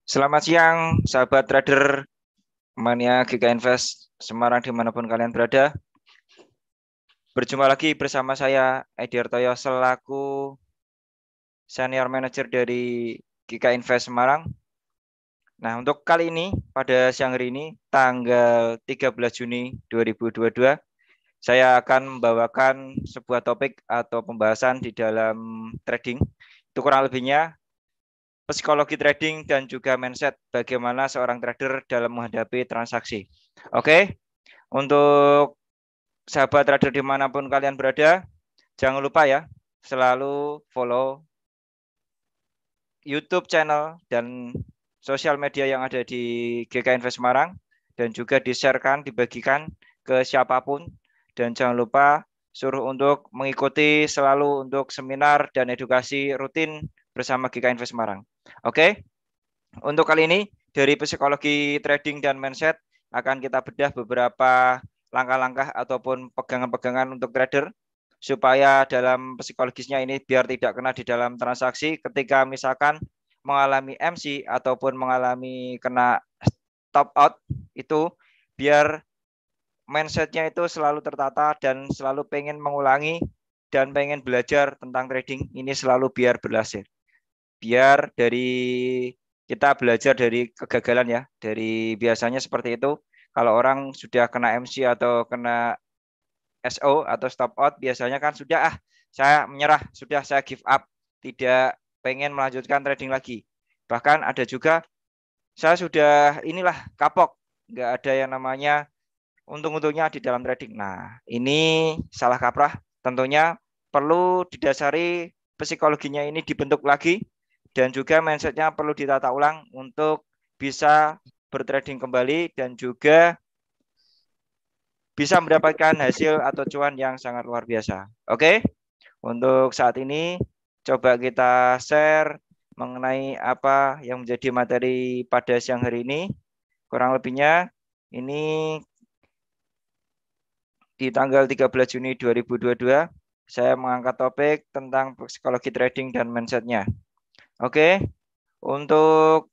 Selamat siang, sahabat trader mania GK Invest Semarang dimanapun kalian berada. Berjumpa lagi bersama saya Edi Artoyo selaku Senior Manager dari GK Invest Semarang. Nah, untuk kali ini pada siang hari ini tanggal 13 Juni 2022, saya akan membawakan sebuah topik atau pembahasan di dalam trading. Itu kurang lebihnya psikologi trading dan juga mindset bagaimana seorang trader dalam menghadapi transaksi. Oke, untuk sahabat trader dimanapun kalian berada, jangan lupa ya, selalu follow YouTube channel dan sosial media yang ada di GK Invest Semarang dan juga di-sharekan, dibagikan ke siapapun, dan jangan lupa suruh untuk mengikuti selalu untuk seminar dan edukasi rutin bersama GK Invest Semarang. Oke, untuk kali ini dari psikologi trading dan mindset akan kita bedah beberapa langkah-langkah ataupun pegangan-pegangan untuk trader supaya dalam psikologisnya ini biar tidak kena di dalam transaksi ketika misalkan mengalami MC ataupun mengalami kena stop out, itu biar mindsetnya itu selalu tertata dan selalu pengen mengulangi dan pengen belajar tentang trading ini selalu biar berhasil. Biar dari kita belajar dari kegagalan ya, dari biasanya seperti itu. Kalau orang sudah kena MC atau kena SO atau stop out, biasanya kan sudah saya menyerah, sudah saya give up, tidak pengen melanjutkan trading lagi. Bahkan ada juga saya sudah inilah kapok, nggak ada yang namanya untung-untungnya di dalam trading. Nah, ini salah kaprah. Tentunya perlu didasari psikologinya ini dibentuk lagi dan juga mindsetnya perlu ditata ulang untuk bisa bertrading kembali dan juga bisa mendapatkan hasil atau cuan yang sangat luar biasa. Oke, untuk saat ini coba kita share mengenai apa yang menjadi materi pada siang hari ini. Kurang lebihnya ini di tanggal 13 Juni 2022 saya mengangkat topik tentang psikologi trading dan mindsetnya. Oke, untuk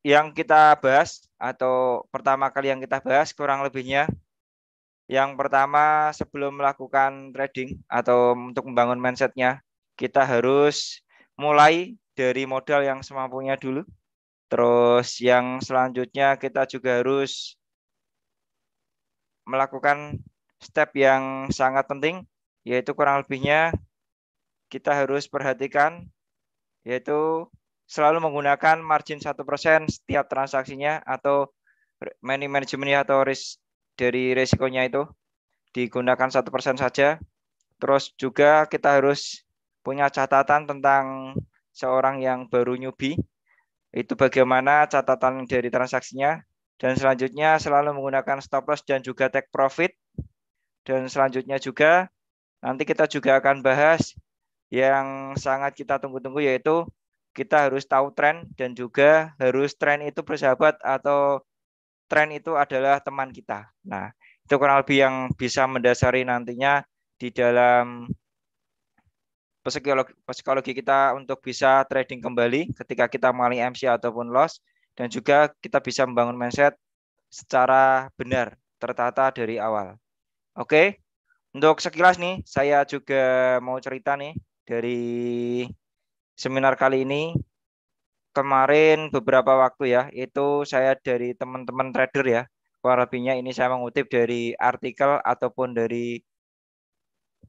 yang kita bahas atau pertama kali yang kita bahas kurang lebihnya yang pertama sebelum melakukan trading atau untuk membangun mindsetnya kita harus mulai dari modal yang semampunya dulu. Terus yang selanjutnya kita juga harus melakukan step yang sangat penting, yaitu kurang lebihnya kita harus perhatikan, yaitu selalu menggunakan margin 1% setiap transaksinya atau money managementnya atau risk dari resikonya itu digunakan 1% saja. Terus juga kita harus punya catatan tentang seorang yang baru newbie, itu bagaimana catatan dari transaksinya. Dan selanjutnya selalu menggunakan stop loss dan juga take profit. Dan selanjutnya juga nanti kita juga akan bahas yang sangat kita tunggu-tunggu, yaitu kita harus tahu tren dan juga harus tren itu bersahabat atau tren itu adalah teman kita. Nah, itu kurang lebih yang bisa mendasari nantinya di dalam psikologi kita untuk bisa trading kembali ketika kita mengalami MC ataupun loss, dan juga kita bisa membangun mindset secara benar, tertata dari awal. Oke, untuk sekilas nih saya juga mau cerita nih dari seminar kali ini. Kemarin beberapa waktu ya, itu saya dari teman-teman trader ya. Kurang lebihnya ini saya mengutip dari artikel ataupun dari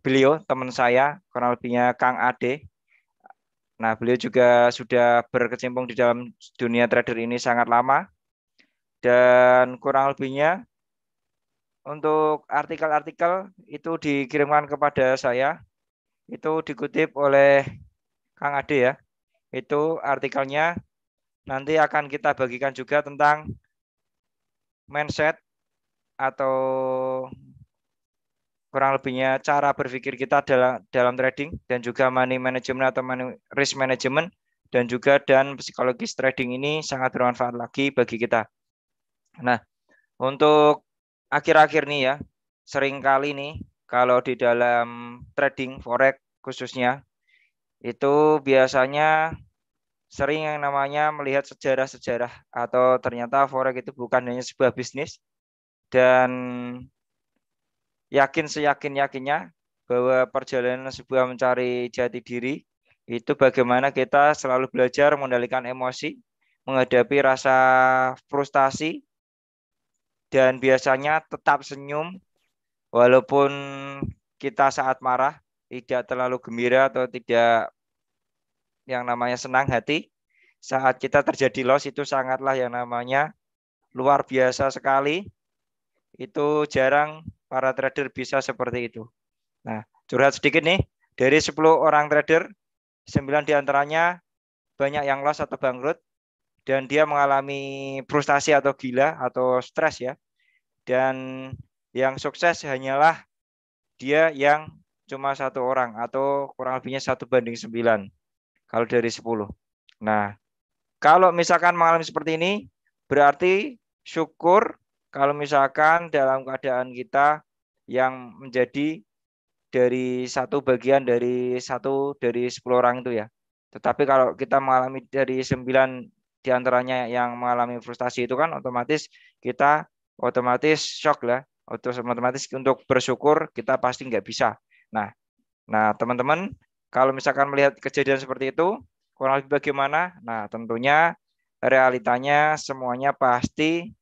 beliau, teman saya, kurang lebihnya Kang Ade. Nah, beliau juga sudah berkecimpung di dalam dunia trader ini sangat lama. Dan kurang lebihnya untuk artikel-artikel itu dikirimkan kepada saya. Itu dikutip oleh Kang Ade ya. Itu artikelnya nanti akan kita bagikan juga tentang mindset atau kurang lebihnya cara berpikir kita dalam trading dan juga money management atau money risk management dan juga dan psikologis trading ini sangat bermanfaat lagi bagi kita. Nah, untuk akhir-akhir nih ya, sering kali nih kalau di dalam trading forex khususnya itu biasanya sering yang namanya melihat sejarah-sejarah atau ternyata forex itu bukan hanya sebuah bisnis, dan yakin seyakin-yakinnya bahwa perjalanan sebuah mencari jati diri itu bagaimana kita selalu belajar mengendalikan emosi, menghadapi rasa frustasi, dan biasanya tetap senyum walaupun kita saat marah, tidak terlalu gembira atau tidak yang namanya senang hati. Saat kita terjadi loss itu sangatlah yang namanya luar biasa sekali. Itu jarang para trader bisa seperti itu. Nah, curhat sedikit nih, dari 10 orang trader, 9 diantaranya banyak yang loss atau bangkrut, dan dia mengalami frustasi atau gila atau stres ya. Dan yang sukses hanyalah dia yang cuma 1 orang atau kurang lebihnya 1/9 kalau dari 10. Nah, kalau misalkan mengalami seperti ini, berarti syukur kalau misalkan dalam keadaan kita yang menjadi dari satu bagian dari 10 orang itu ya. Tetapi kalau kita mengalami dari 9 diantaranya yang mengalami frustasi itu kan otomatis kita otomatis shock lah. Otomatis untuk bersyukur kita pasti nggak bisa. Nah, teman-teman, kalau misalkan melihat kejadian seperti itu, kurang lebih bagaimana? Nah, tentunya realitanya semuanya pasti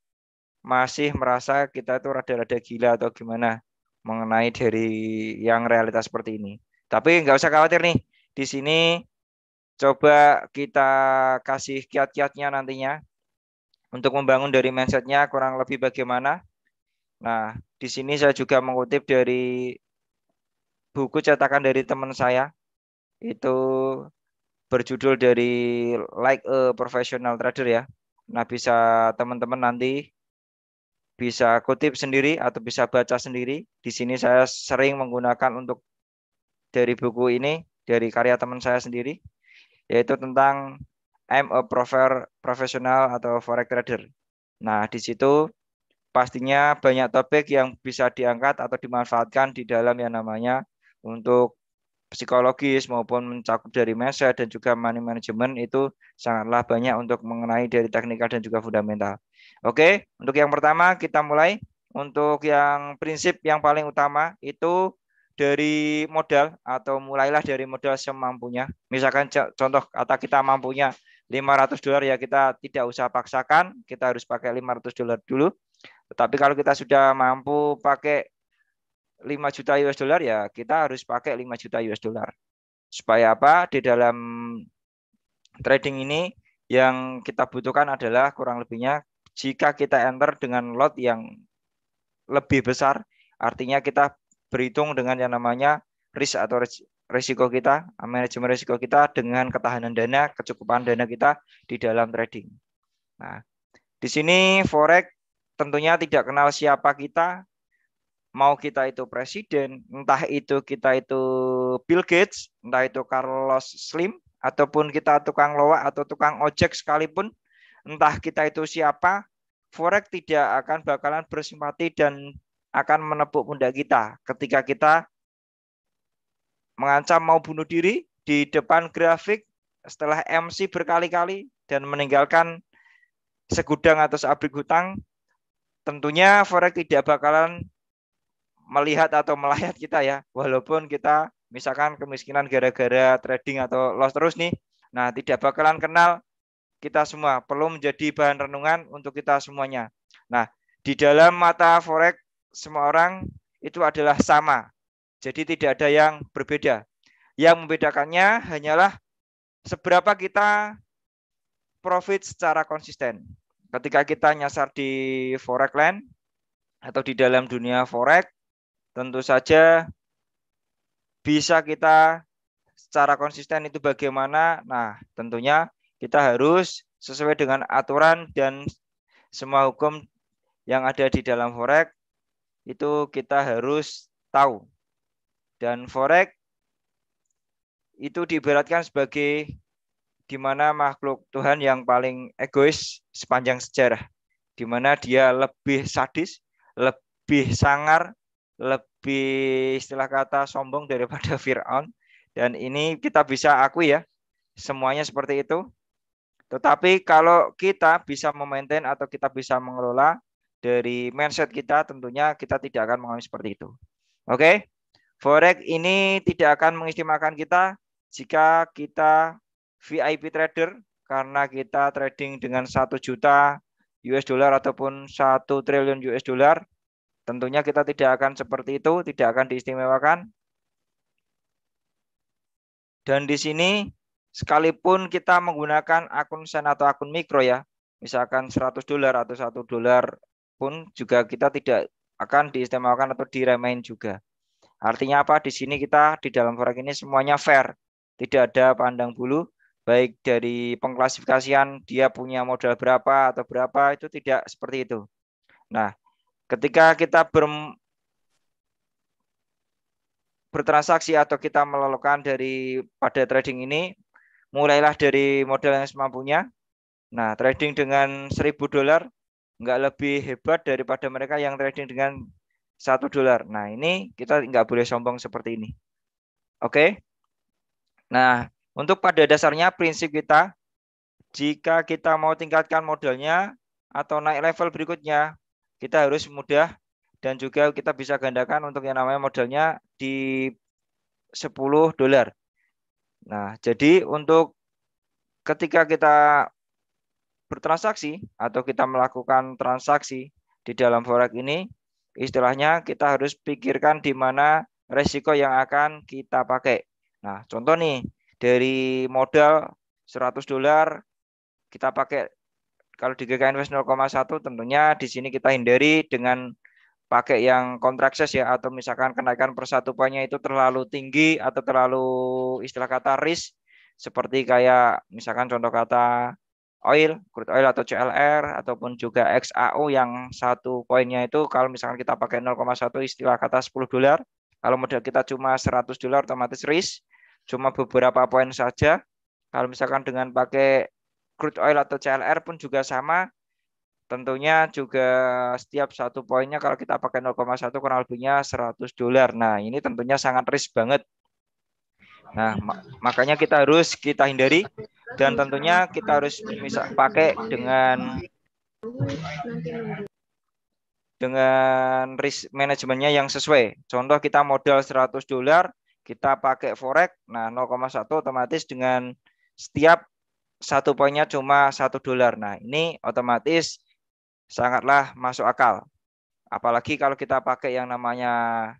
masih merasa kita itu rada-rada gila atau gimana mengenai dari yang realitas seperti ini. Tapi nggak usah khawatir nih. Di sini coba kita kasih kiat-kiatnya nantinya untuk membangun dari mindsetnya kurang lebih bagaimana. Nah, di sini saya juga mengutip dari buku cetakan dari teman saya, itu berjudul dari Like a Professional Trader ya. Nah, bisa teman-teman nanti bisa kutip sendiri atau bisa baca sendiri. Di sini saya sering menggunakan untuk dari buku ini, dari karya teman saya sendiri, yaitu tentang I'm a professional atau forex trader. Nah, di situ pastinya banyak topik yang bisa diangkat atau dimanfaatkan di dalam yang namanya untuk psikologis maupun mencakup dari mindset dan juga money management, itu sangatlah banyak untuk mengenai dari teknikal dan juga fundamental. Oke, untuk yang pertama kita mulai. Untuk yang prinsip yang paling utama itu dari modal atau mulailah dari modal semampunya. Misalkan contoh kata kita mampunya $500 ya, kita tidak usah paksakan, kita harus pakai $500 dulu. Tetapi kalau kita sudah mampu pakai 5 juta US dollar ya kita harus pakai 5 juta US dollar. Supaya apa? Di dalam trading ini yang kita butuhkan adalah kurang lebihnya jika kita enter dengan lot yang lebih besar, artinya kita berhitung dengan yang namanya risk atau risiko kita, manajemen risiko kita dengan ketahanan dana, kecukupan dana kita di dalam trading. Nah, di sini forex tentunya tidak kenal siapa kita, mau kita itu presiden, entah itu kita itu Bill Gates, entah itu Carlos Slim, ataupun kita tukang loak atau tukang ojek sekalipun, entah kita itu siapa, forex tidak akan bakalan bersimpati dan akan menepuk pundak kita ketika kita mengancam mau bunuh diri di depan grafik setelah MC berkali-kali dan meninggalkan segudang atau seabrik hutang. Tentunya forex tidak bakalan melihat atau melayat kita ya, walaupun kita misalkan kemiskinan gara-gara trading atau loss terus nih. Nah, tidak bakalan kenal kita semua, perlu menjadi bahan renungan untuk kita semuanya. Nah, di dalam mata forex semua orang itu adalah sama, jadi tidak ada yang berbeda. Yang membedakannya hanyalah seberapa kita profit secara konsisten. Ketika kita nyasar di forex land atau di dalam dunia forex, tentu saja bisa kita secara konsisten itu bagaimana. Nah, tentunya kita harus sesuai dengan aturan dan semua hukum yang ada di dalam forex itu kita harus tahu. Dan forex itu diibaratkan sebagai di mana makhluk Tuhan yang paling egois sepanjang sejarah, di mana dia lebih sadis, lebih sangar, lebih istilah kata sombong daripada Fir'aun. Dan ini kita bisa akui ya, semuanya seperti itu. Tetapi kalau kita bisa memaintain atau kita bisa mengelola dari mindset kita, tentunya kita tidak akan mengalami seperti itu. Oke, Forex ini tidak akan mengistimewakan kita jika kita VIP trader karena kita trading dengan 1 juta US dollar ataupun 1 triliun US dollar. Tentunya kita tidak akan seperti itu, tidak akan diistimewakan. Dan di sini sekalipun kita menggunakan akun sen atau akun mikro ya, misalkan 100 dolar atau 1 dolar pun juga kita tidak akan diistimewakan atau diremehin juga. Artinya apa? Di sini kita di dalam forex ini semuanya fair. Tidak ada pandang bulu, baik dari pengklasifikasian dia punya modal berapa atau berapa, itu tidak seperti itu. Nah, ketika kita bertransaksi atau kita melakukan dari pada trading ini, mulailah dari modal yang semampunya. Nah, trading dengan 1.000 dolar nggak lebih hebat daripada mereka yang trading dengan 1 dolar. Nah, ini kita nggak boleh sombong seperti ini. Oke. Nah, untuk pada dasarnya prinsip kita, jika kita mau tingkatkan modalnya atau naik level berikutnya, kita harus mudah dan juga kita bisa gandakan untuk yang namanya modalnya di 10 dolar. Nah, jadi untuk ketika kita bertransaksi atau kita melakukan transaksi di dalam forex ini, istilahnya kita harus pikirkan di mana resiko yang akan kita pakai. Nah, contoh nih, dari modal 100 dolar kita pakai kalau di GK Invest 0,1 tentunya di sini kita hindari dengan pakai yang kontrak size ya, atau misalkan kenaikan per 1 poinnya itu terlalu tinggi atau terlalu istilah kata risk, seperti kayak misalkan contoh kata crude oil atau CLR ataupun juga XAU yang 1 poinnya itu kalau misalkan kita pakai 0,1 istilah kata 10 dolar, kalau modal kita cuma 100 dolar otomatis risk cuma beberapa poin saja. Kalau misalkan dengan pakai crude oil atau CLR pun juga sama. Tentunya juga setiap 1 poinnya kalau kita pakai 0,1 kurang lebihnya 100 dolar. Nah, ini tentunya sangat risk banget. Nah, makanya kita harus kita hindari dan tentunya kita harus bisa pakai dengan risk manajemennya yang sesuai. Contoh kita modal 100 dolar, kita pakai forex, nah 0,1 otomatis dengan setiap 1 poinnya cuma 1 dolar. Nah, ini otomatis sangatlah masuk akal. Apalagi kalau kita pakai yang namanya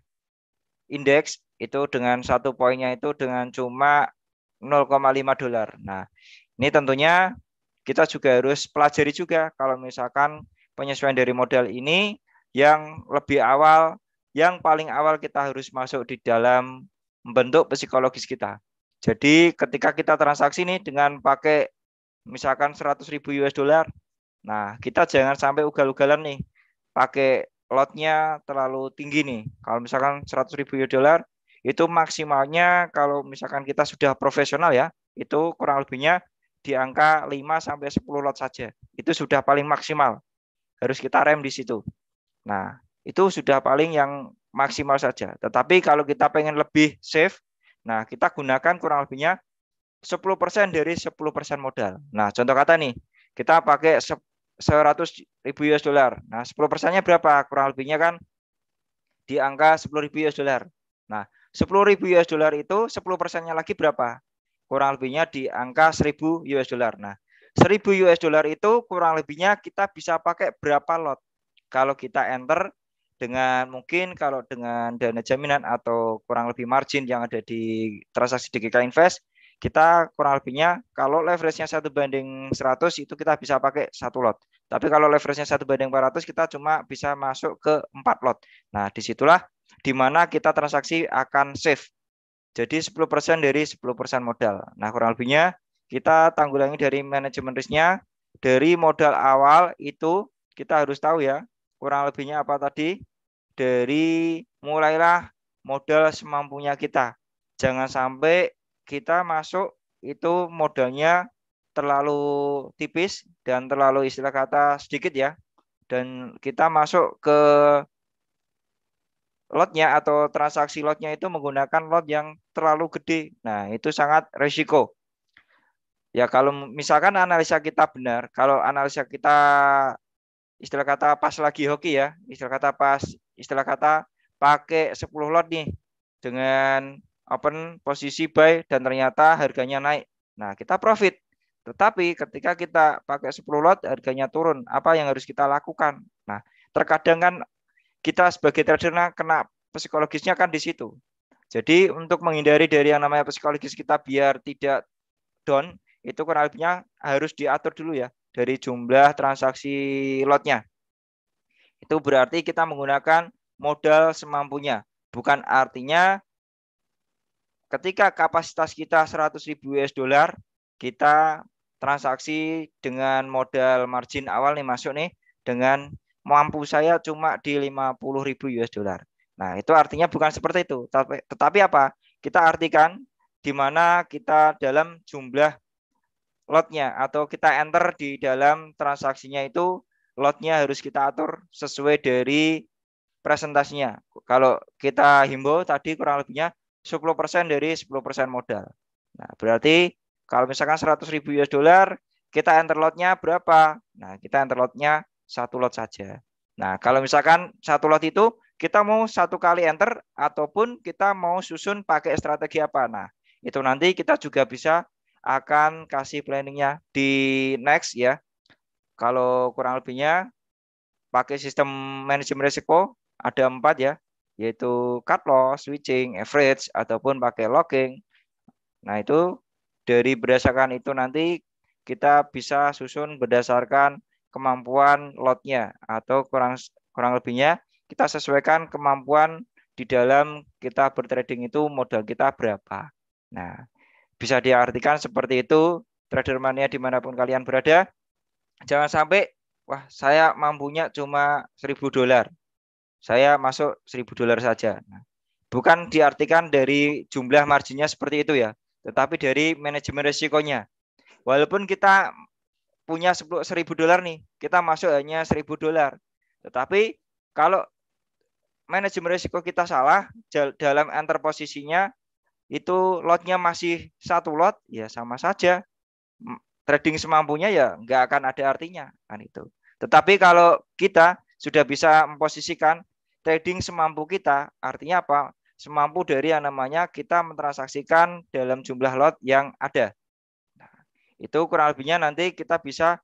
indeks, itu dengan 1 poinnya itu dengan cuma 0,5 dolar. Nah, ini tentunya kita juga harus pelajari juga kalau misalkan penyesuaian dari modal ini yang lebih awal, yang paling awal kita harus masuk di dalam membentuk psikologis kita. Jadi ketika kita transaksi nih dengan pakai misalkan 100.000 US dollar, nah kita jangan sampai ugal-ugalan nih pakai lotnya terlalu tinggi nih. Kalau misalkan 100.000 US dollar itu maksimalnya kalau misalkan kita sudah profesional ya, itu kurang lebihnya di angka 5 sampai 10 lot saja. Itu sudah paling maksimal. Harus kita rem di situ. Nah, itu sudah paling yang maksimal saja. Tetapi kalau kita pengen lebih safe, nah kita gunakan kurang lebihnya 10% dari 10% modal. Nah, contoh kata nih, kita pakai 100.000 US dollar. Nah, 10%-nya berapa? Kurang lebihnya kan di angka 10.000 US dollar. Nah, 10.000 US dollar itu 10%-nya lagi berapa? Kurang lebihnya di angka 1.000 US dollar. Nah, 1.000 US dollar itu kurang lebihnya kita bisa pakai berapa lot? Kalau kita enter dengan mungkin kalau dengan dana jaminan atau kurang lebih margin yang ada di transaksi di GK Invest, kita kurang lebihnya kalau leverage-nya 1:100 itu kita bisa pakai 1 lot. Tapi kalau leverage-nya 1:400 kita cuma bisa masuk ke 4 lot. Nah, disitulah di mana kita transaksi akan safe. Jadi 10% dari 10% modal. Nah, kurang lebihnya kita tanggulangi dari manajemen risknya. Dari modal awal itu kita harus tahu ya, kurang lebihnya apa tadi? Dari mulailah modal semampunya kita. Jangan sampai kita masuk itu modalnya terlalu tipis dan terlalu istilah kata sedikit ya. Dan kita masuk ke lotnya atau transaksi lotnya itu menggunakan lot yang terlalu gede. Nah, itu sangat resiko. Ya kalau misalkan analisa kita benar, kalau analisa kita istilah kata pas lagi hoki ya, istilah kata pakai 10 lot nih dengan open posisi buy dan ternyata harganya naik. Nah, kita profit. Tetapi ketika kita pakai 10 lot harganya turun, apa yang harus kita lakukan? Nah, terkadang kan kita sebagai trader kena psikologisnya kan di situ. Jadi untuk menghindari dari yang namanya psikologis kita biar tidak down, itu kurang lebihnya harus diatur dulu ya dari jumlah transaksi lotnya. Itu berarti kita menggunakan modal semampunya. Bukan artinya ketika kapasitas kita 100.000 US dollar, kita transaksi dengan modal margin awal nih masuk nih dengan mampu saya cuma di 50.000 US dollar. Nah, itu artinya bukan seperti itu. Tetapi apa? Kita artikan di mana kita dalam jumlah lotnya atau kita enter di dalam transaksinya itu lotnya harus kita atur sesuai dari presentasinya. Kalau kita himbau tadi kurang lebihnya 10% dari 10% modal. Nah, berarti kalau misalkan 100.000 US dollar, kita enter lotnya berapa? Nah, kita enter lotnya satu lot saja. Nah, kalau misalkan satu lot itu kita mau satu kali enter ataupun kita mau susun pakai strategi apa. Nah, itu nanti kita juga bisa akan kasih planningnya di next ya. Kalau kurang lebihnya pakai sistem manajemen risiko ada 4 ya, yaitu cut loss, switching, average, ataupun pakai logging. Nah itu dari berdasarkan itu nanti kita bisa susun berdasarkan kemampuan lotnya atau kurang kurang lebihnya kita sesuaikan kemampuan di dalam kita bertrading itu modal kita berapa. Nah bisa diartikan seperti itu trader mania dimanapun kalian berada. Jangan sampai wah saya mampunya cuma 1.000 dolar. Saya masuk 1.000 dolar saja. Nah, bukan diartikan dari jumlah marginnya seperti itu ya, tetapi dari manajemen risikonya. Walaupun kita punya 1.000 dolar nih, kita masuk hanya 1.000 dolar. Tetapi kalau manajemen risiko kita salah dalam enter posisinya itu lotnya masih satu lot, ya sama saja. Trading semampunya ya nggak akan ada artinya kan itu. Tetapi kalau kita sudah bisa memposisikan trading semampu kita, artinya apa? Semampu dari yang namanya kita mentransaksikan dalam jumlah lot yang ada. Nah, itu kurang lebihnya nanti kita bisa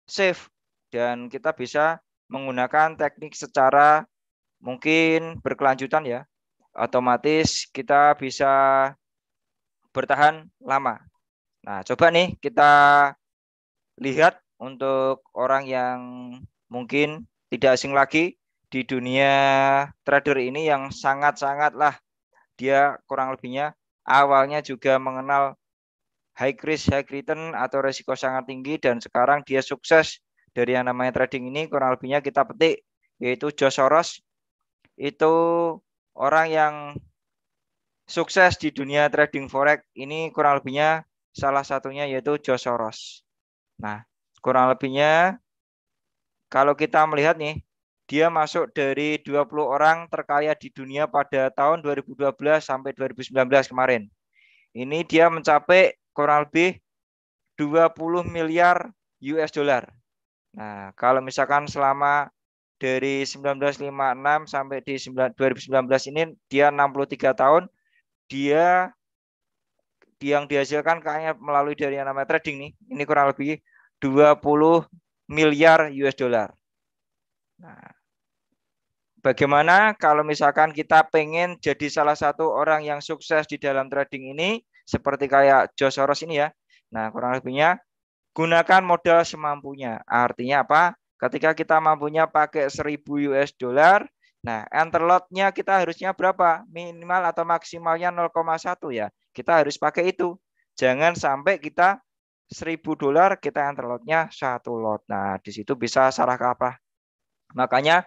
save dan kita bisa menggunakan teknik secara mungkin berkelanjutan ya. Otomatis kita bisa bertahan lama. Nah, coba nih kita lihat untuk orang yang mungkin tidak asing lagi di dunia trader ini yang sangat-sangatlah dia kurang lebihnya awalnya juga mengenal high risk high return atau resiko sangat tinggi dan sekarang dia sukses dari yang namanya trading ini kurang lebihnya kita petik yaitu George Soros. Itu orang yang sukses di dunia trading forex ini kurang lebihnya salah satunya yaitu George Soros. Nah, kurang lebihnya kalau kita melihat nih, dia masuk dari 20 orang terkaya di dunia pada tahun 2012 sampai 2019 kemarin. Ini dia mencapai kurang lebih 20 miliar US dollar. Nah, kalau misalkan selama dari 1956 sampai di 2019 ini dia 63 tahun, dia yang dihasilkan kayaknya melalui dari yang namanya trading nih. Ini kurang lebih 20 miliar US dollar. Nah, bagaimana kalau misalkan kita pengen jadi salah satu orang yang sukses di dalam trading ini, seperti kayak George Soros ini ya. Nah, kurang lebihnya gunakan modal semampunya. Artinya apa? Ketika kita mampunya pakai 1.000 US dollar, nah enter lot-nya kita harusnya berapa? Minimal atau maksimalnya 0,1 ya. Kita harus pakai itu. Jangan sampai kita 1.000 dolar kita enter lot-nya satu lot. Nah, di situ bisa salah kaprah. Makanya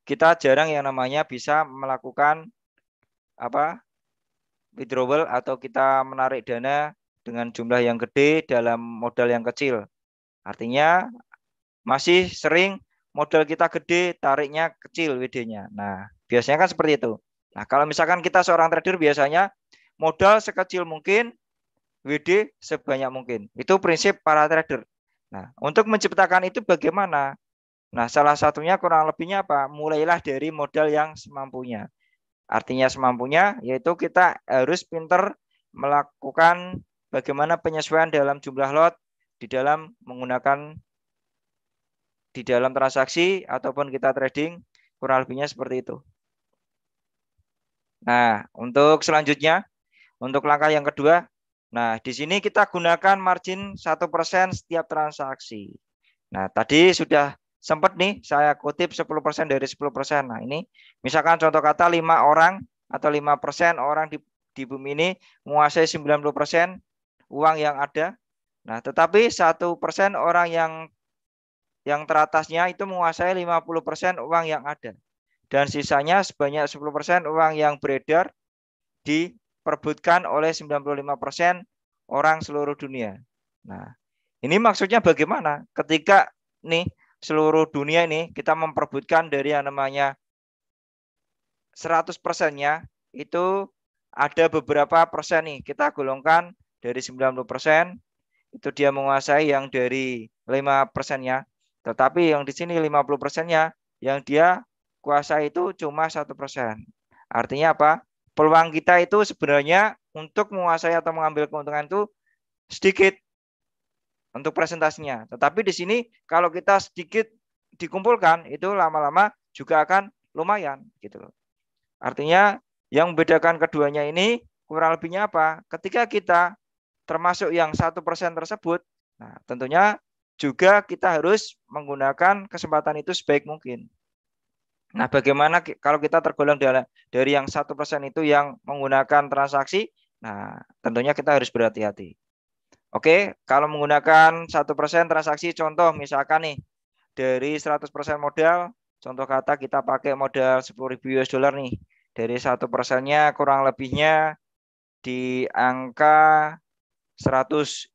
kita jarang yang namanya bisa melakukan apa? Withdrawal atau kita menarik dana dengan jumlah yang gede dalam modal yang kecil. Artinya masih sering modal kita gede, tariknya kecil WD-nya. Nah, biasanya kan seperti itu. Nah, kalau misalkan kita seorang trader biasanya modal sekecil mungkin WD sebanyak mungkin. Itu prinsip para trader. Nah, untuk menciptakan itu bagaimana? Nah, salah satunya kurang lebihnya apa? Mulailah dari modal yang semampunya. Artinya semampunya, yaitu kita harus pinter melakukan bagaimana penyesuaian dalam jumlah lot di dalam menggunakan di dalam transaksi ataupun kita trading, kurang lebihnya seperti itu. Nah, untuk selanjutnya, untuk langkah yang kedua, nah di sini kita gunakan margin 1% setiap transaksi. Nah, tadi sudah sempat nih saya kutip 10% dari 10%. Nah, ini misalkan contoh kata 5 orang atau 5% orang di bumi ini menguasai 90% uang yang ada. Nah, tetapi 1% orang yang teratasnya itu menguasai 50% uang yang ada. Dan sisanya sebanyak 10% uang yang beredar diperbutkan oleh 95% orang seluruh dunia. Nah, ini maksudnya bagaimana? Ketika nih seluruh dunia ini kita memperbutkan dari yang namanya 100%-nya itu ada beberapa persen nih. Kita golongkan dari 90% itu dia menguasai yang dari 5%-nya. Tetapi yang di sini 50%-nya yang dia kuasai itu cuma 1%. Artinya apa? Peluang kita itu sebenarnya untuk menguasai atau mengambil keuntungan itu sedikit untuk presentasinya. Tetapi di sini kalau kita sedikit dikumpulkan itu lama-lama juga akan lumayan gitu loh. Artinya yang membedakan keduanya ini kurang lebihnya apa? Ketika kita termasuk yang 1% tersebut, nah tentunya juga kita harus menggunakan kesempatan itu sebaik mungkin. Nah, bagaimana kalau kita tergolong dari yang 1% itu yang menggunakan transaksi? Nah, tentunya kita harus berhati-hati. Oke, kalau menggunakan 1% transaksi, contoh misalkan nih dari 100% modal, contoh kata kita pakai modal 10.000 US dollar nih, dari 1%-nya kurang lebihnya di angka 100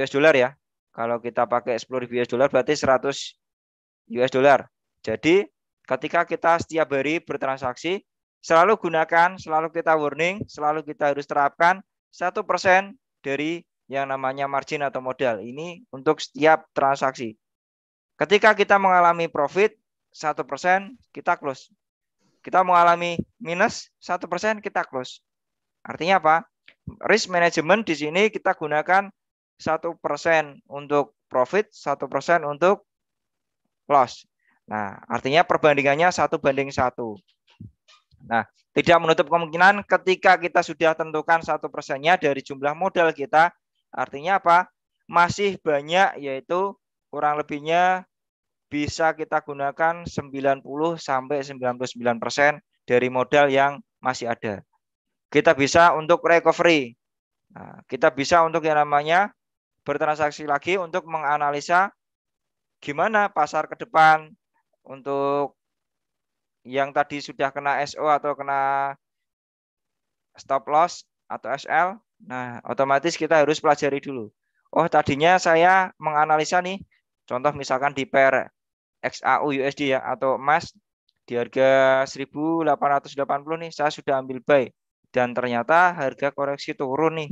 US dollar ya. Kalau kita pakai 10.000 US dollar berarti 100 US dollar. Jadi ketika kita setiap hari bertransaksi, selalu gunakan, selalu kita warning, selalu kita harus terapkan 1% dari yang namanya margin atau modal. Ini untuk setiap transaksi. Ketika kita mengalami profit 1%, kita close. Kita mengalami minus 1%, kita close. Artinya apa? Risk management di sini kita gunakan 1% untuk profit, 1% untuk loss. Nah, artinya perbandingannya 1:1. Nah, tidak menutup kemungkinan ketika kita sudah tentukan 1%-nya dari jumlah modal kita, artinya apa? Masih banyak, yaitu kurang lebihnya bisa kita gunakan 90-99% dari modal yang masih ada. Kita bisa untuk recovery. Nah, kita bisa untuk yang namanya bertransaksi lagi untuk menganalisa gimana pasar ke depan untuk yang tadi sudah kena SO atau kena stop loss atau SL. Nah, otomatis kita harus pelajari dulu. Oh, tadinya saya menganalisa nih, contoh misalkan di pair XAU USD ya atau emas di harga 1880 nih, saya sudah ambil buy dan ternyata harga koreksi turun nih.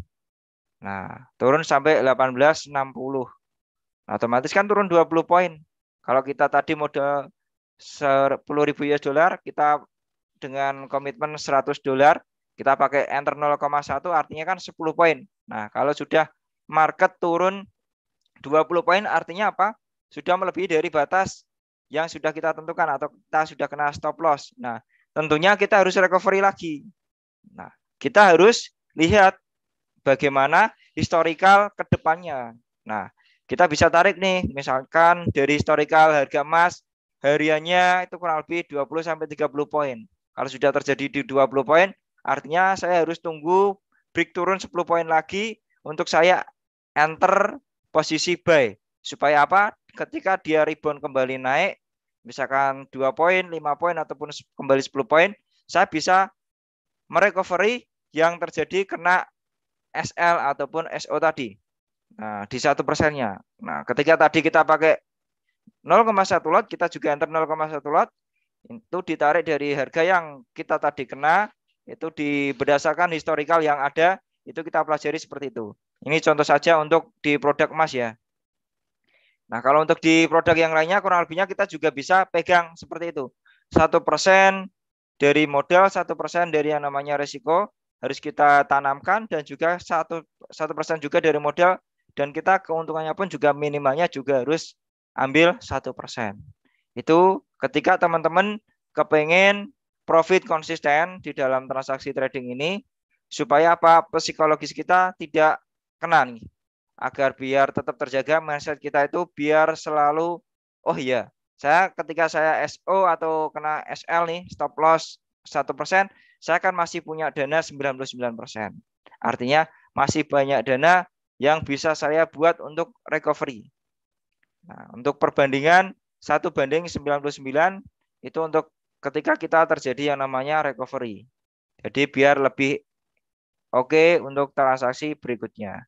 Nah, turun sampai 1860. Nah, otomatis kan turun 20 poin. Kalau kita tadi modal 10.000 US dollar, kita dengan komitmen 100 dolar, kita pakai enter 0,1 artinya kan 10 poin. Nah, kalau sudah market turun 20 poin artinya apa? Sudah melebihi dari batas yang sudah kita tentukan atau kita sudah kena stop loss. Nah, tentunya kita harus recovery lagi. Nah, kita harus lihat bagaimana historical ke depannya. Nah, kita bisa tarik nih, misalkan dari historical harga emas hariannya itu kurang lebih 20-30 poin. Kalau sudah terjadi di 20 poin, artinya saya harus tunggu break turun 10 poin lagi untuk saya enter posisi buy. Supaya apa? Ketika dia rebound kembali naik, misalkan 2 poin, 5 poin, ataupun kembali 10 poin, saya bisa merecovery yang terjadi kena SL ataupun SO tadi. Nah, di 1%-nya. Nah, ketika tadi kita pakai 0,1 lot, kita juga enter 0,1 lot, itu ditarik dari harga yang kita tadi kena, itu berdasarkan historical yang ada, itu kita pelajari seperti itu. Ini contoh saja untuk di produk emas ya. Nah, kalau untuk di produk yang lainnya kurang lebihnya kita juga bisa pegang seperti itu. 1% dari modal, 1% dari yang namanya risiko harus kita tanamkan, dan juga 1% juga dari modal, dan kita keuntungannya pun juga minimalnya juga harus ambil 1%. Itu ketika teman-teman kepengen profit konsisten di dalam transaksi trading ini, supaya apa, psikologis kita tidak kena nih, agar biar tetap terjaga mindset kita itu biar selalu, oh iya, saya ketika saya SO atau kena SL nih, stop loss 1%, saya kan masih punya dana 99%. Artinya masih banyak dana yang bisa saya buat untuk recovery. Nah, untuk perbandingan 1:99 itu untuk ketika kita terjadi yang namanya recovery. Jadi biar lebih oke untuk transaksi berikutnya.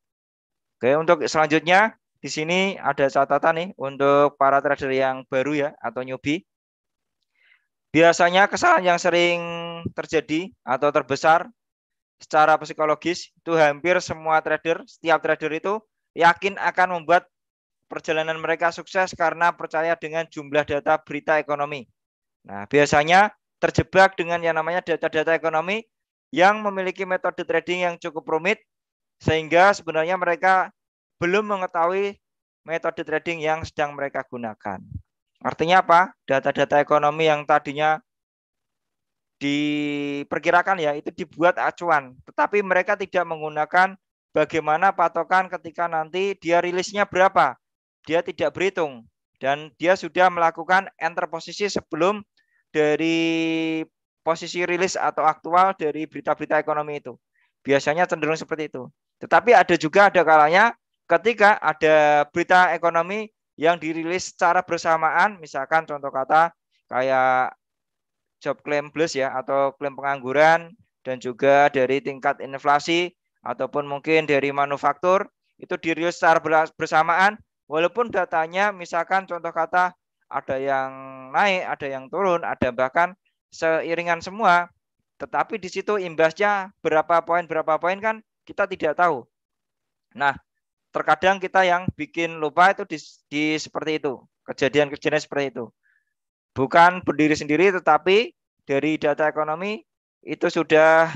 Oke, untuk selanjutnya di sini ada catatan nih untuk para trader yang baru ya atau newbie. Biasanya kesalahan yang sering terjadi atau terbesar secara psikologis itu hampir semua trader, setiap trader itu yakin akan membuat perjalanan mereka sukses karena percaya dengan jumlah data berita ekonomi. Nah, biasanya terjebak dengan yang namanya data-data ekonomi yang memiliki metode trading yang cukup rumit, sehingga sebenarnya mereka belum mengetahui metode trading yang sedang mereka gunakan. Artinya apa? Data-data ekonomi yang tadinya diperkirakan ya itu dibuat acuan, tetapi mereka tidak menggunakan bagaimana patokan ketika nanti dia rilisnya berapa. Dia tidak berhitung dan dia sudah melakukan enter posisi sebelum dari posisi rilis atau aktual dari berita-berita ekonomi itu. Biasanya cenderung seperti itu. Tetapi ada kalanya ketika ada berita ekonomi yang dirilis secara bersamaan, misalkan contoh kata kayak job claim plus ya atau klaim pengangguran, dan juga dari tingkat inflasi ataupun mungkin dari manufaktur, itu dirilis secara bersamaan walaupun datanya misalkan contoh kata ada yang naik, ada yang turun, ada bahkan seiringan semua, tetapi di situ imbasnya berapa poin kan kita tidak tahu. Nah, terkadang kita yang bikin lupa itu di seperti itu, kejadian-kejadian seperti itu. Bukan berdiri sendiri, tetapi dari data ekonomi itu sudah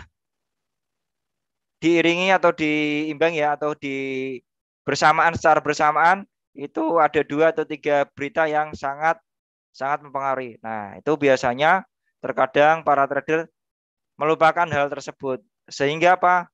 diiringi atau diimbang ya, atau secara bersamaan itu ada 2 atau 3 berita yang sangat mempengaruhi. Nah, itu biasanya terkadang para trader melupakan hal tersebut. Sehingga apa?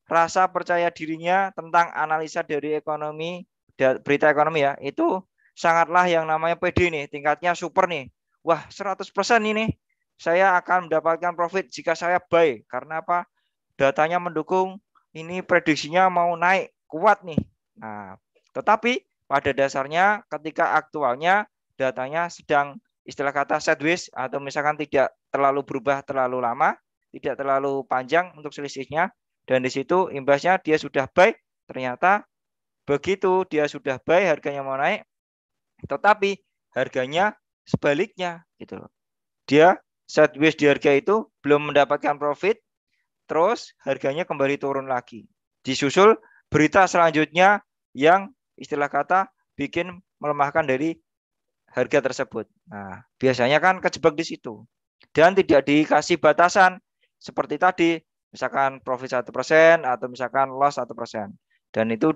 Rasa percaya dirinya tentang analisa dari ekonomi, berita ekonomi ya, itu sangatlah yang namanya PD nih, tingkatnya super nih. Wah, 100% ini saya akan mendapatkan profit jika saya buy. Karena apa? Datanya mendukung, ini prediksinya mau naik, kuat nih. Nah, tetapi pada dasarnya ketika aktualnya datanya sedang istilah kata sideways atau misalkan tidak terlalu berubah terlalu lama, tidak terlalu panjang untuk selisihnya, dan di situ imbasnya dia sudah buy, ternyata begitu dia sudah buy harganya mau naik, tetapi harganya sebaliknya gitu loh. Dia sideways di harga itu belum mendapatkan profit, terus harganya kembali turun lagi. Disusul berita selanjutnya yang istilah kata bikin melemahkan dari harga tersebut. Nah, biasanya kan kejebak di situ. Dan tidak dikasih batasan seperti tadi, misalkan profit 1% atau misalkan loss 1%. Dan itu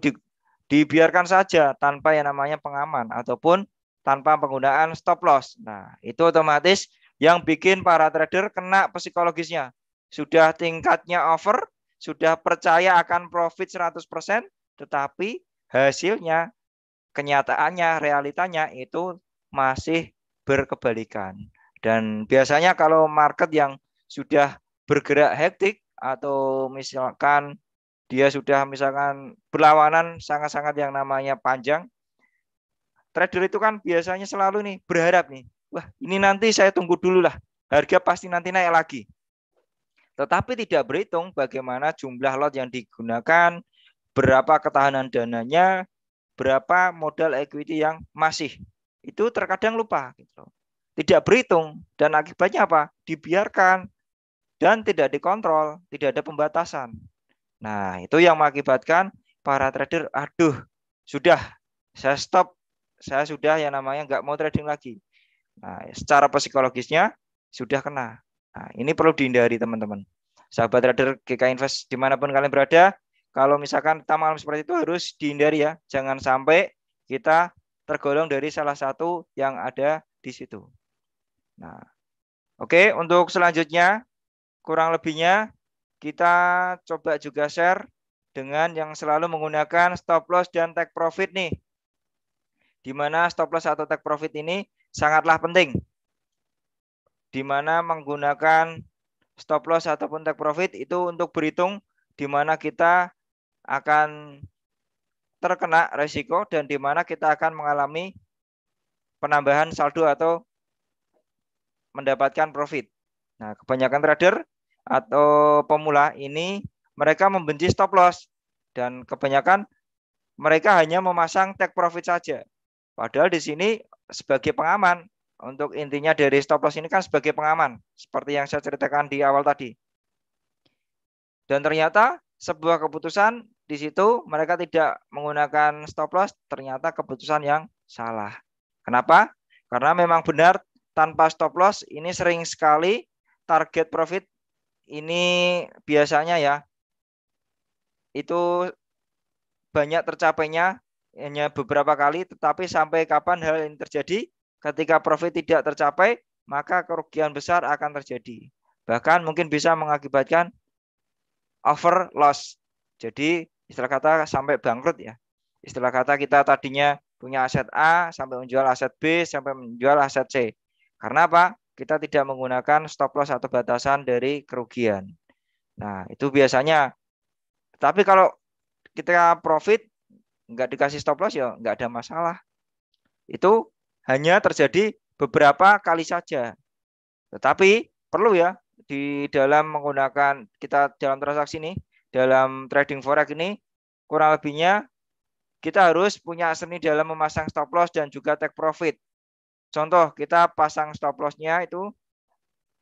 dibiarkan saja tanpa yang namanya pengaman ataupun tanpa penggunaan stop loss. Nah, itu otomatis yang bikin para trader kena psikologisnya. Sudah tingkatnya over, sudah percaya akan profit 100%, tetapi hasilnya, kenyataannya, realitanya itu masih berkebalikan. Dan biasanya kalau market yang sudah bergerak hektik atau misalkan dia sudah misalkan berlawanan sangat-sangat yang namanya panjang, trader itu kan biasanya selalu nih berharap nih, wah ini nanti saya tunggu dulu lah, harga pasti nanti naik lagi. Tetapi tidak berhitung bagaimana jumlah lot yang digunakan, berapa ketahanan dananya, berapa modal equity yang masih. Itu terkadang lupa gitu. Tidak berhitung dan akibatnya apa? Dibiarkan dan tidak dikontrol, tidak ada pembatasan. Nah, itu yang mengakibatkan para trader, aduh, sudah, saya stop, saya sudah yang namanya nggak mau trading lagi. Nah, secara psikologisnya sudah kena. Nah, ini perlu dihindari teman-teman. Sahabat trader GK Invest dimanapun kalian berada, kalau misalkan kita malam seperti itu harus dihindari ya. Jangan sampai kita tergolong dari salah satu yang ada di situ. Nah, oke, untuk selanjutnya kurang lebihnya kita coba juga share dengan yang selalu menggunakan stop loss dan take profit nih. Di mana stop loss atau take profit ini sangatlah penting. Di mana menggunakan stop loss ataupun take profit itu untuk berhitung di mana kita akan terkena resiko dan di mana kita akan mengalami penambahan saldo atau mendapatkan profit. Nah, kebanyakan trader atau pemula ini mereka membenci stop loss dan kebanyakan mereka hanya memasang take profit saja. Padahal di sini sebagai pengaman, untuk intinya dari stop loss ini kan sebagai pengaman, seperti yang saya ceritakan di awal tadi. Dan ternyata sebuah keputusan di situ mereka tidak menggunakan stop loss, ternyata keputusan yang salah. Kenapa? Karena memang benar tanpa stop loss ini sering sekali target profit ini biasanya ya itu banyak tercapainya hanya beberapa kali, tetapi sampai kapan hal ini terjadi? Ketika profit tidak tercapai, maka kerugian besar akan terjadi. Bahkan mungkin bisa mengakibatkan over loss. Jadi istilah kata sampai bangkrut ya. Istilah kata kita tadinya punya aset A sampai menjual aset B sampai menjual aset C. Karena apa? Kita tidak menggunakan stop loss atau batasan dari kerugian. Nah, itu biasanya. Tapi kalau kita profit nggak dikasih stop loss ya nggak ada masalah. Itu hanya terjadi beberapa kali saja. Tetapi perlu ya di dalam menggunakan kita dalam transaksi ini, dalam trading forex ini kurang lebihnya kita harus punya seni dalam memasang stop loss dan juga take profit. Contoh kita pasang stop loss-nya itu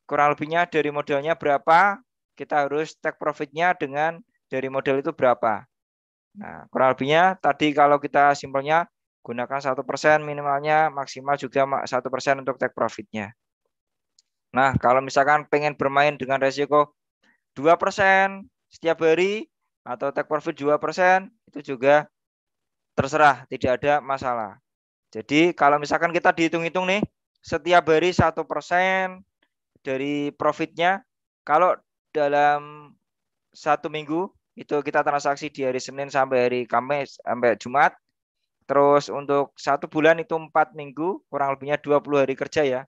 kurang lebihnya dari modalnya berapa, kita harus take profit-nya dengan dari modal itu berapa. Nah, kurang lebihnya tadi kalau kita simpelnya gunakan 1% minimalnya, maksimal juga 1% untuk take profit-nya. Nah, kalau misalkan pengen bermain dengan resiko 2% setiap hari atau take profit 2%, itu juga terserah, tidak ada masalah. Jadi kalau misalkan kita dihitung-hitung nih, setiap hari 1% dari profitnya, kalau dalam 1 minggu itu kita transaksi di hari Senin sampai hari Kamis sampai Jumat. Terus untuk 1 bulan itu 4 minggu, kurang lebihnya 20 hari kerja ya.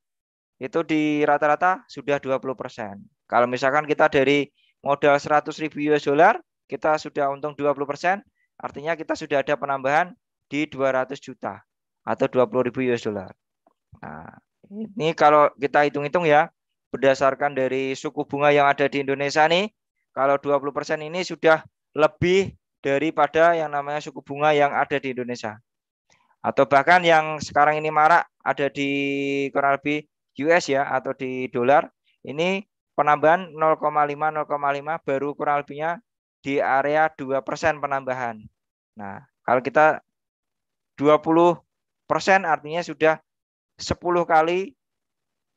Itu di rata-rata sudah 20%. Kalau misalkan kita dari modal 100.000 US dollar, kita sudah untung 20%, artinya kita sudah ada penambahan di 200 juta atau 20.000 US dollar. Nah, ini kalau kita hitung-hitung ya, berdasarkan dari suku bunga yang ada di Indonesia nih, kalau 20% ini sudah lebih daripada yang namanya suku bunga yang ada di Indonesia. Atau bahkan yang sekarang ini marak ada di kurang lebih US ya atau di dolar, ini penambahan 0,5 baru kurang lebihnya di area 2% penambahan. Nah, kalau kita 20% artinya sudah 10 kali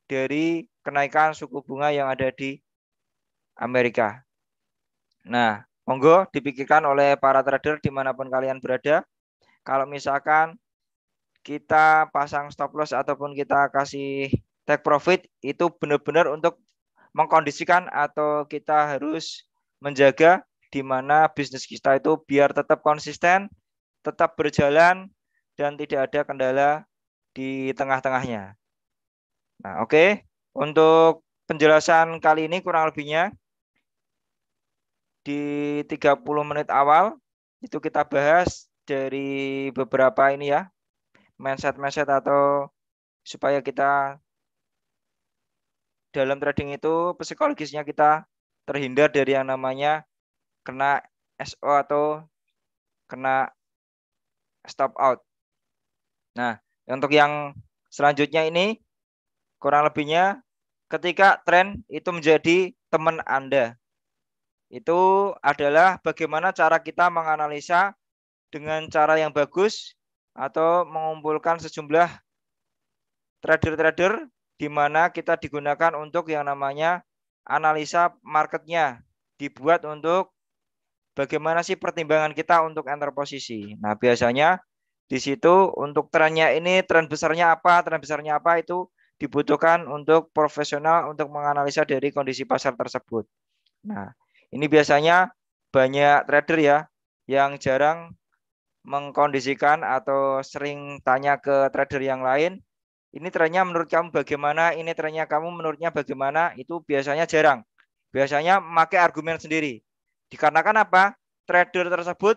dari kenaikan suku bunga yang ada di Amerika. Nah, monggo dipikirkan oleh para trader dimanapun kalian berada. Kalau misalkan kita pasang stop loss ataupun kita kasih take profit, itu benar-benar untuk mengkondisikan atau kita harus menjaga di mana bisnis kita itu biar tetap konsisten, tetap berjalan, dan tidak ada kendala di tengah-tengahnya. Nah, oke. Untuk penjelasan kali ini kurang lebihnya di 30 menit awal itu kita bahas dari beberapa ini ya, mindset-mindset atau supaya kita dalam trading itu psikologisnya kita terhindar dari yang namanya kena SO atau kena stop out. Nah, untuk yang selanjutnya ini kurang lebihnya ketika tren itu menjadi teman Anda. Itu adalah bagaimana cara kita menganalisa dengan cara yang bagus atau mengumpulkan sejumlah trader-trader di mana kita digunakan untuk yang namanya analisa marketnya, dibuat untuk bagaimana sih pertimbangan kita untuk enter posisi. Nah, biasanya di situ untuk trennya ini, tren besarnya apa itu dibutuhkan untuk profesional untuk menganalisa dari kondisi pasar tersebut. Nah, ini biasanya banyak trader ya yang jarang mengkondisikan atau sering tanya ke trader yang lain, ini trennya menurut kamu bagaimana, ini trennya kamu menurutnya bagaimana, itu biasanya jarang. Biasanya memakai argumen sendiri. Dikarenakan apa? Trader tersebut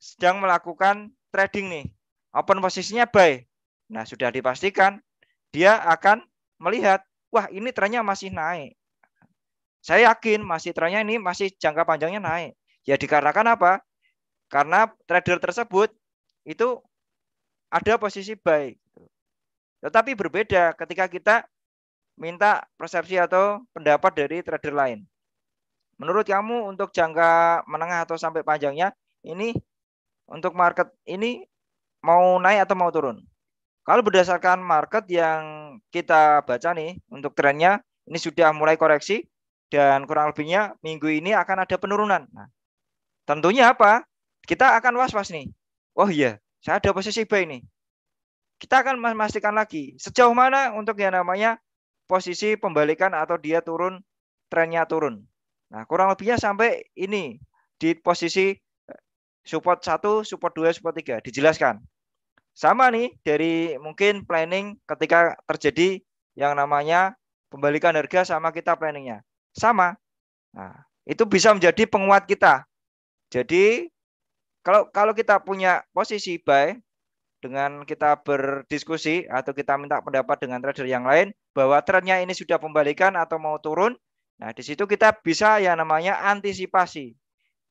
sedang melakukan trading nih. Open posisinya buy. Nah, sudah dipastikan dia akan melihat, wah ini trennya masih naik. Saya yakin masih trennya ini masih jangka panjangnya naik. Ya dikarenakan apa? Karena trader tersebut itu ada posisi buy. Tetapi berbeda ketika kita minta persepsi atau pendapat dari trader lain. Menurut kamu untuk jangka menengah atau sampai panjangnya ini untuk market ini mau naik atau mau turun? Kalau berdasarkan market yang kita baca nih untuk trennya ini sudah mulai koreksi dan kurang lebihnya minggu ini akan ada penurunan. Nah, tentunya apa? Kita akan was-was nih. Oh iya, saya ada posisi buy nih. Kita akan memastikan lagi sejauh mana untuk yang namanya posisi pembalikan atau dia turun, trennya turun. Nah, kurang lebihnya sampai ini di posisi support 1, support 2, support 3 dijelaskan. Sama nih dari mungkin planning ketika terjadi yang namanya pembalikan harga sama kita planningnya. Sama. Nah, itu bisa menjadi penguat kita. Jadi kalau kalau kita punya posisi buy dengan kita berdiskusi atau kita minta pendapat dengan trader yang lain bahwa trennya ini sudah pembalikan atau mau turun. Nah, di situ kita bisa yang namanya antisipasi.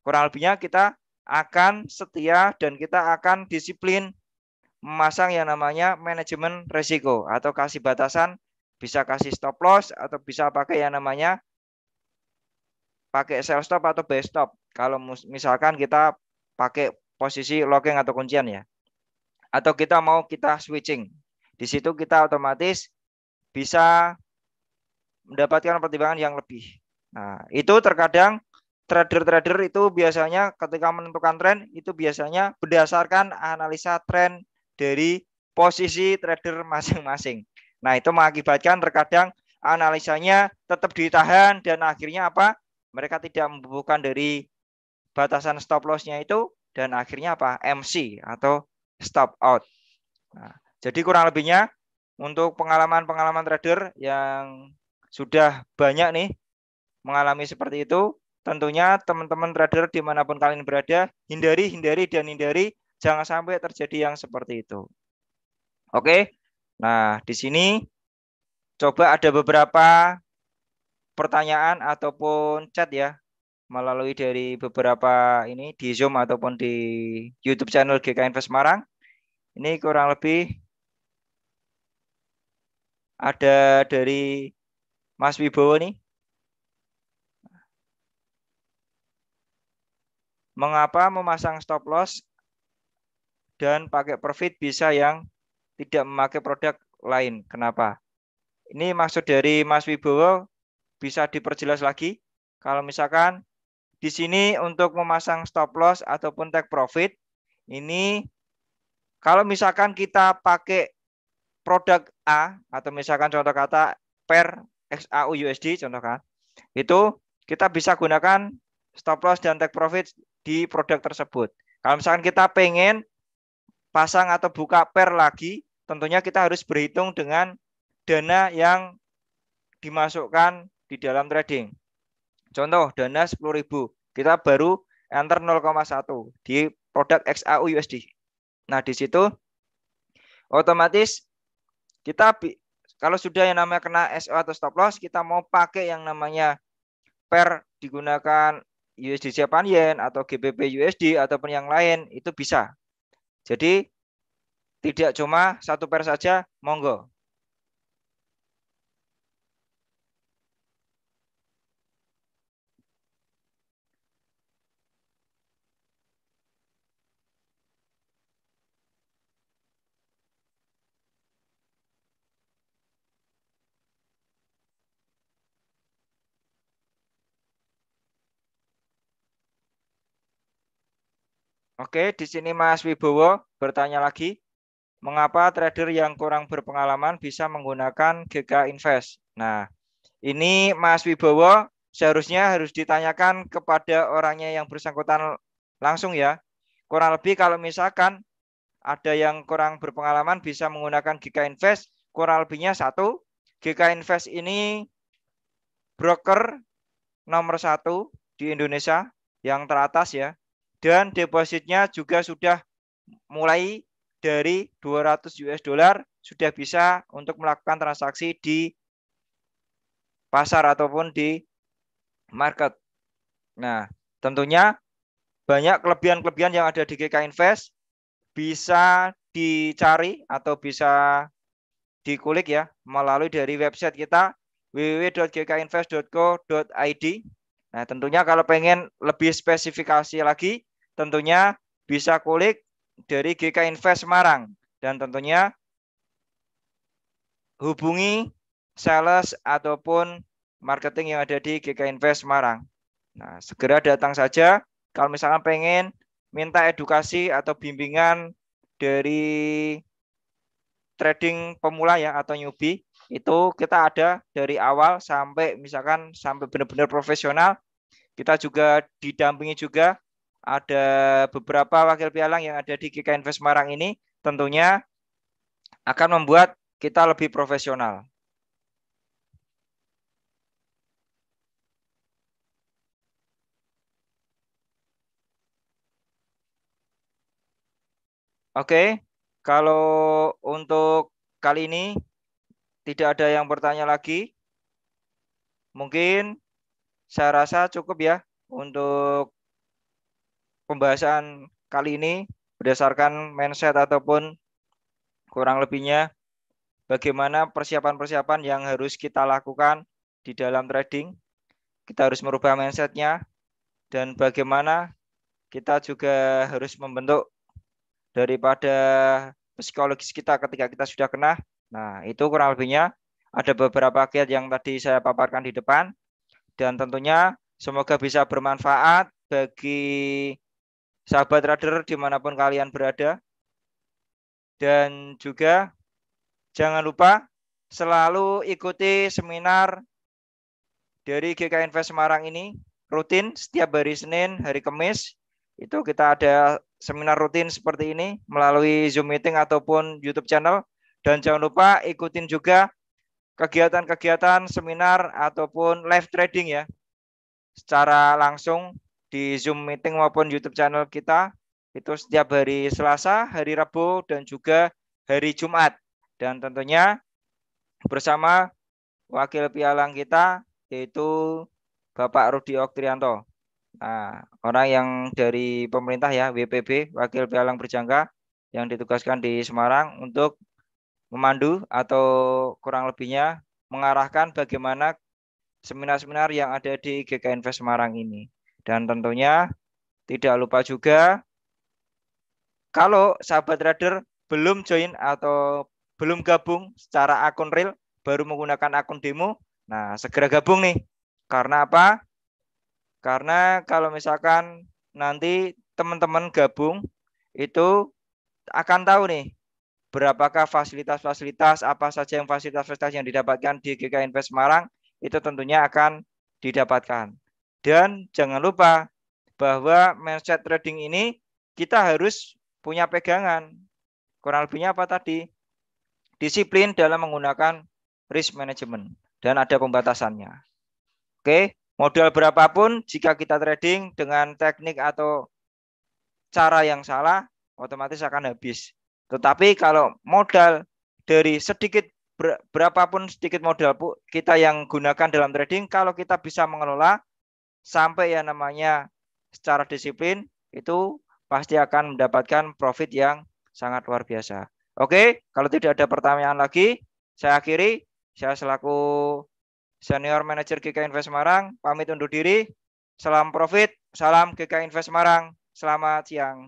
Kurang lebihnya kita akan setia dan kita akan disiplin memasang yang namanya manajemen risiko atau kasih batasan, bisa kasih stop loss atau bisa pakai yang namanya pakai sell stop atau buy stop. Kalau misalkan kita pakai posisi locking atau kuncian ya. Atau kita mau kita switching. Di situ kita otomatis bisa mendapatkan pertimbangan yang lebih. Nah, itu terkadang trader-trader itu biasanya ketika menentukan tren itu biasanya berdasarkan analisa tren dari posisi trader masing-masing. Nah, itu mengakibatkan terkadang analisanya tetap ditahan dan akhirnya apa? Mereka tidak membubuhkan dari batasan stop loss-nya itu dan akhirnya apa? MC atau stop out. Nah, jadi kurang lebihnya untuk pengalaman-pengalaman trader yang sudah banyak nih mengalami seperti itu, tentunya teman-teman trader dimanapun kalian berada, hindari, jangan sampai terjadi yang seperti itu. Oke, nah di sini coba ada beberapa pertanyaan ataupun chat ya melalui dari beberapa ini di Zoom ataupun di YouTube channel GK Invest Semarang. Ini kurang lebih ada dari Mas Wibowo nih. Mengapa memasang stop loss dan pakai profit bisa yang tidak memakai produk lain? Kenapa? Ini maksud dari Mas Wibowo bisa diperjelas lagi. Kalau misalkan di sini untuk memasang stop loss ataupun take profit, ini kalau misalkan kita pakai produk A atau misalkan contoh kata per XAU USD contoh kan, itu kita bisa gunakan stop loss dan take profit di produk tersebut. Kalau misalkan kita pengen pasang atau buka per lagi, tentunya kita harus berhitung dengan dana yang dimasukkan di dalam trading. Contoh, dana 10.000, kita baru enter 0,1 di produk XAU USD. Nah, di situ otomatis kita kalau sudah yang namanya kena SO atau stop loss, kita mau pakai yang namanya per digunakan USD Japan Yen atau GBP USD ataupun yang lain itu bisa. Jadi tidak cuma satu per saja, monggo. Oke, di sini Mas Wibowo bertanya lagi, mengapa trader yang kurang berpengalaman bisa menggunakan GK Invest? Nah, ini Mas Wibowo seharusnya harus ditanyakan kepada orangnya yang bersangkutan langsung ya. Kurang lebih kalau misalkan ada yang kurang berpengalaman bisa menggunakan GK Invest, kurang lebihnya satu, GK Invest ini broker nomor satu di Indonesia yang teratas ya. Dan depositnya juga sudah mulai dari 200 US dollar sudah bisa untuk melakukan transaksi di pasar ataupun di market. Nah, tentunya banyak kelebihan-kelebihan yang ada di GK Invest bisa dicari atau bisa dikulik ya melalui dari website kita www.gkinvest.co.id. Nah, tentunya kalau pengen lebih spesifikasi lagi, tentunya bisa kulik dari GK Invest Semarang dan tentunya hubungi sales ataupun marketing yang ada di GK Invest Semarang. Nah, segera datang saja kalau misalkan pengen minta edukasi atau bimbingan dari trading pemula ya atau newbie, itu kita ada dari awal sampai misalkan sampai benar-benar profesional. Kita juga didampingi juga ada beberapa wakil pialang yang ada di GK Invest Semarang ini tentunya akan membuat kita lebih profesional. Oke, kalau untuk kali ini tidak ada yang bertanya lagi. Mungkin saya rasa cukup ya untuk pembahasan kali ini berdasarkan mindset ataupun kurang lebihnya bagaimana persiapan-persiapan yang harus kita lakukan di dalam trading. Kita harus merubah mindsetnya dan bagaimana kita juga harus membentuk daripada psikologis kita ketika kita sudah kena. Nah, itu kurang lebihnya ada beberapa kiat yang tadi saya paparkan di depan dan tentunya semoga bisa bermanfaat bagi sahabat trader dimanapun kalian berada. Dan juga jangan lupa selalu ikuti seminar dari GK Invest Semarang ini rutin setiap hari Senin, hari Kamis. Itu kita ada seminar rutin seperti ini melalui Zoom meeting ataupun YouTube channel. Dan jangan lupa ikutin juga kegiatan-kegiatan seminar ataupun live trading ya secara langsung di Zoom meeting maupun YouTube channel kita itu setiap hari Selasa, hari Rabu dan juga hari Jumat. Dan tentunya bersama wakil pialang kita yaitu Bapak Rudi Oktrianto. Nah, orang yang dari pemerintah ya, WPB, Wakil Pialang Berjangka yang ditugaskan di Semarang untuk memandu atau kurang lebihnya mengarahkan bagaimana seminar-seminar yang ada di GK Invest Semarang ini. Dan tentunya tidak lupa juga kalau sahabat trader belum join atau belum gabung secara akun real, baru menggunakan akun demo, nah segera gabung nih. Karena apa? Karena kalau misalkan nanti teman-teman gabung itu akan tahu nih berapakah fasilitas-fasilitas apa saja yang fasilitas-fasilitas yang didapatkan di GK Invest Semarang itu tentunya akan didapatkan. Dan jangan lupa bahwa mindset trading ini kita harus punya pegangan. Kurang lebihnya apa tadi? Disiplin dalam menggunakan risk management dan ada pembatasannya. Oke, modal berapapun jika kita trading dengan teknik atau cara yang salah, otomatis akan habis. Tetapi kalau modal dari sedikit berapapun sedikit modal kita yang gunakan dalam trading, kalau kita bisa mengelola sampai yang namanya secara disiplin, itu pasti akan mendapatkan profit yang sangat luar biasa. Oke, kalau tidak ada pertanyaan lagi, saya akhiri. Saya selaku Senior Manager GK Invest Semarang, pamit undur diri. Salam profit, salam GK Invest Semarang. Selamat siang.